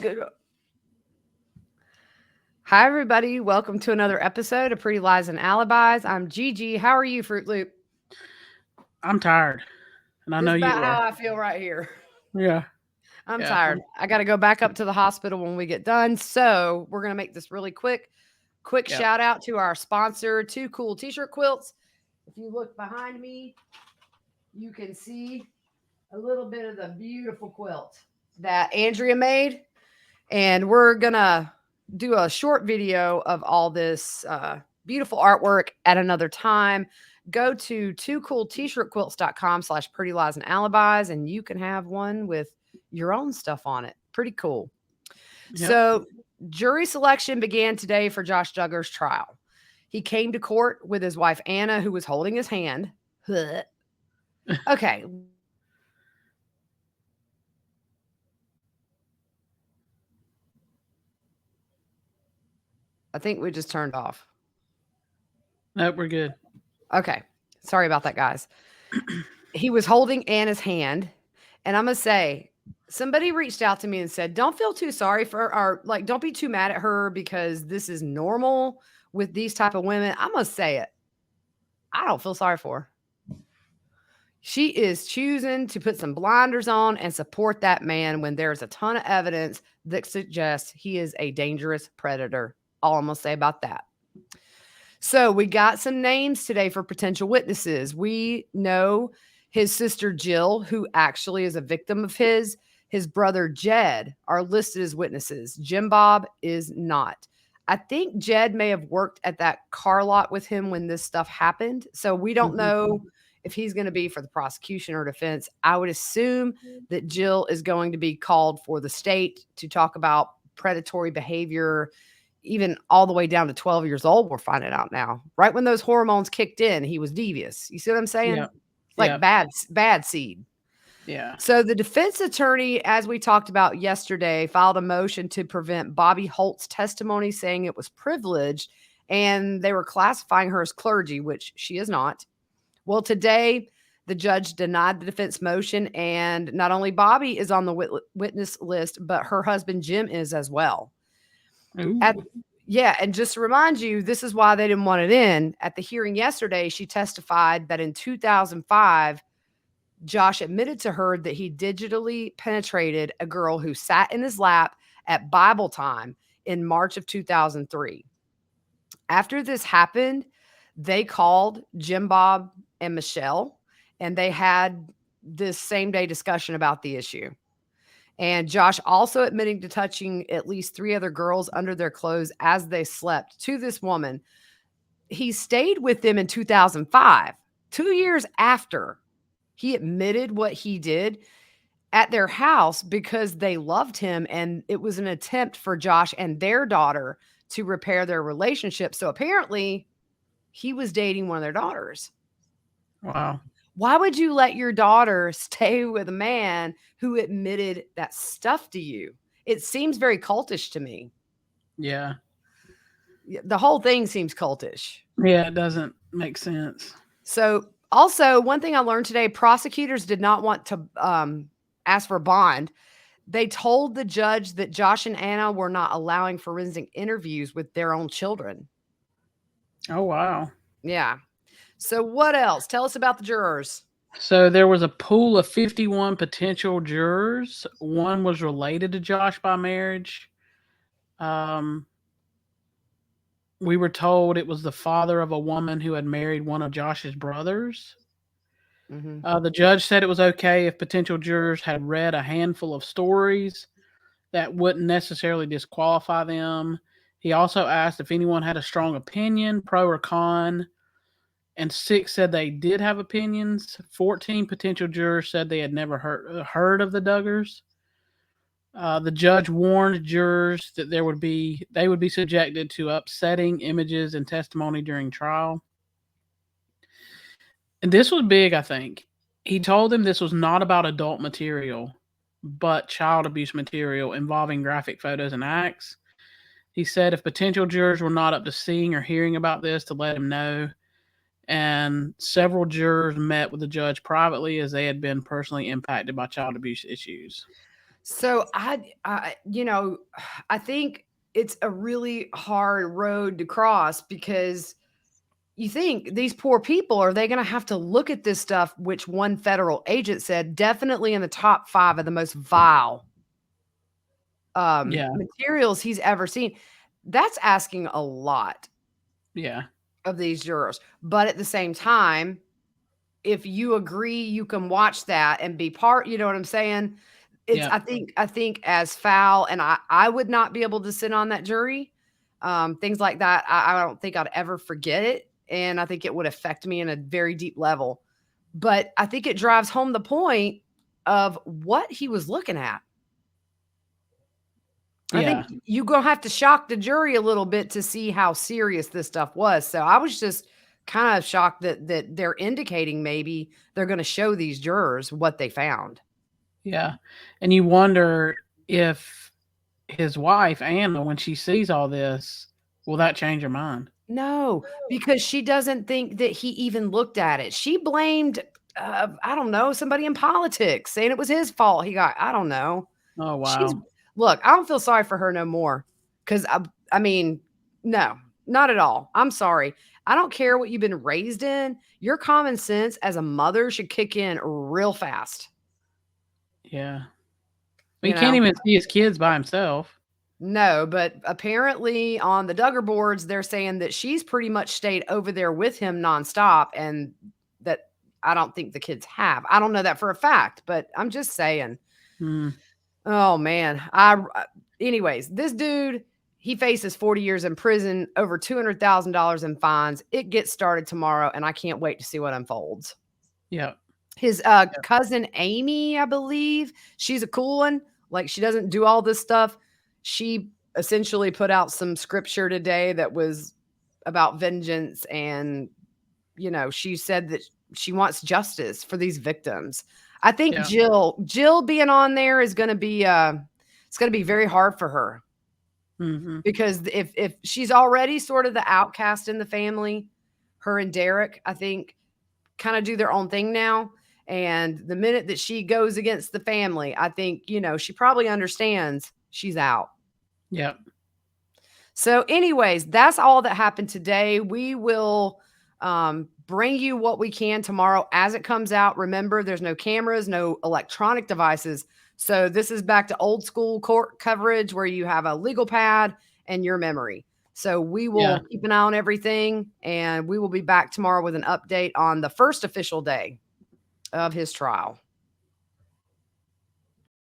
Good. Hi, everybody. Welcome to another episode of Pretty Lies and Alibis. I'm Gigi. How are you, Fruit Loop? I'm tired, and I This know is you about how are. I feel right here. Yeah, I'm yeah. tired. I got to go back up to the hospital when we get done. So we're going to make this really quick. Quick Yep. shout out to our sponsor, Two Cool T-shirt quilts. If you look behind me, you can see a little bit of the beautiful quilt that Andrea made. And we're going to do a short video of all this beautiful artwork at another time. Go to twocooltshirtquilts.com/pretty lies and alibis, and you can have one with your own stuff on it. Pretty cool. Yep. So, jury selection began today for Josh Duggar's trial. He came to court with his wife Anna, who was holding his hand. Okay. I think we just turned off. Nope, we're good. Okay. Sorry about that, guys. He was holding Anna's hand. And I'm going to say, somebody reached out to me and said, don't feel too sorry for her, or like, don't be too mad at her because this is normal with these type of women. I'm going to say it. I don't feel sorry for her. She is choosing to put some blinders on and support that man when there's a ton of evidence that suggests he is a dangerous predator. All I'm going to say about that. So we got some names today for potential witnesses. We know his sister Jill, who actually is a victim of his brother Jed are listed as witnesses. Jim Bob is not. I think Jed may have worked at that car lot with him when this stuff happened. So we don't know if he's going to be for the prosecution or defense. I would assume that Jill is going to be called for the state to talk about predatory behavior, even all the way down to 12 years old. We're finding out now. Right when those hormones kicked in, he was devious. You see what I'm saying? Yep. Like Yep. bad seed. Yeah. So the defense attorney, as we talked about yesterday, filed a motion to prevent Bobby Holt's testimony, saying it was privileged and they were classifying her as clergy, which she is not. Well, today the judge denied the defense motion, and not only Bobby is on the witness list, but her husband Jim is as well. Ooh. And just to remind you, this is why they didn't want it in. At the hearing yesterday, she testified that in 2005, Josh admitted to her that he digitally penetrated a girl who sat in his lap at Bible time in March of 2003. After this happened, they called Jim Bob and Michelle, and they had this same day discussion about the issue. And Josh also admitting to touching at least 3 other girls under their clothes as they slept to this woman. He stayed with them in 2005, 2 years after he admitted what he did at their house because they loved him. And it was an attempt for Josh and their daughter to repair their relationship. So apparently he was dating one of their daughters. Wow. Why would you let your daughter stay with a man who admitted that stuff to you? It seems very cultish to me. Yeah. The whole thing seems cultish. Yeah, it doesn't make sense. So, also, one thing I learned today, prosecutors did not want to ask for bond. They told the judge that Josh and Anna were not allowing forensic interviews with their own children. Oh, wow. Yeah. So, what else? Tell us about the jurors. So there was a pool of 51 potential jurors. One was related to Josh by marriage. We were told it was the father of a woman who had married one of Josh's brothers. The judge said it was okay if potential jurors had read a handful of stories that wouldn't necessarily disqualify them. He also asked if anyone had a strong opinion, pro or con, and 6 said they did have opinions. 14 potential jurors said they had never heard of the Duggars. The judge warned jurors that they would be subjected to upsetting images and testimony during trial. And this was big, I think. He told them this was not about adult material, but child abuse material involving graphic photos and acts. He said if potential jurors were not up to seeing or hearing about this, to let him know. And several jurors met with the judge privately as they had been personally impacted by child abuse issues. So I think it's a really hard road to cross because you think these poor people, are they going to have to look at this stuff, which one federal agent said definitely in the top 5 of the most vile Yeah, materials he's ever seen. That's asking a lot yeah, of these jurors. But at the same time, if you agree you can watch that and be part, you know what I'm saying? It's yeah, I think as foul, and I would not be able to sit on that jury. Things like that, I don't think I'd ever forget it, and I think it would affect me in a very deep level. But I think it drives home the point of what he was looking at. I think yeah, you gonna have to shock the jury a little bit to see how serious this stuff was. So I was just kind of shocked that they're indicating maybe they're gonna show these jurors what they found. yeah. And you wonder if his wife, Anna, when she sees all this, will that change her mind? No, because she doesn't think that he even looked at it. She blamed, I don't know, somebody in politics, saying it was his fault he got, I don't know. Oh, She's wow. Look, I don't feel sorry for her no more. Because I mean, no, not at all. I'm sorry. I don't care what you've been raised in. Your common sense as a mother should kick in real fast, Yeah. He you can't know? even see his kids by himself. No, but apparently on the Duggar boards, they're saying that she's pretty much stayed over there with him nonstop, and that I don't think the kids have. I don't know that for a fact, but I'm just saying. Mm, Oh man, anyways, this dude, he faces 40 years in prison, over $200,000 in fines. It gets started tomorrow, and I can't wait to see what unfolds. yeah, His yeah, cousin Amy, I believe, she's a cool one. Like, she doesn't do all this stuff. She essentially put out some scripture today that was about vengeance, and she said that she wants justice for these victims. I think yeah, Jill being on there is going to be it's going to be very hard for her, mhm, because if she's already sort of the outcast in the family, her and Derek, I think, kind of do their own thing now. And the minute that she goes against the family, I think, she probably understands she's out. yeah, So, anyways, that's all that happened today. We will bring you what we can tomorrow as it comes out. Remember, there's no cameras, no electronic devices. So, this is back to old school court coverage where you have a legal pad and your memory. So, we yeah. will keep an eye on everything, and we will be back tomorrow with an update on the first official day of his trial.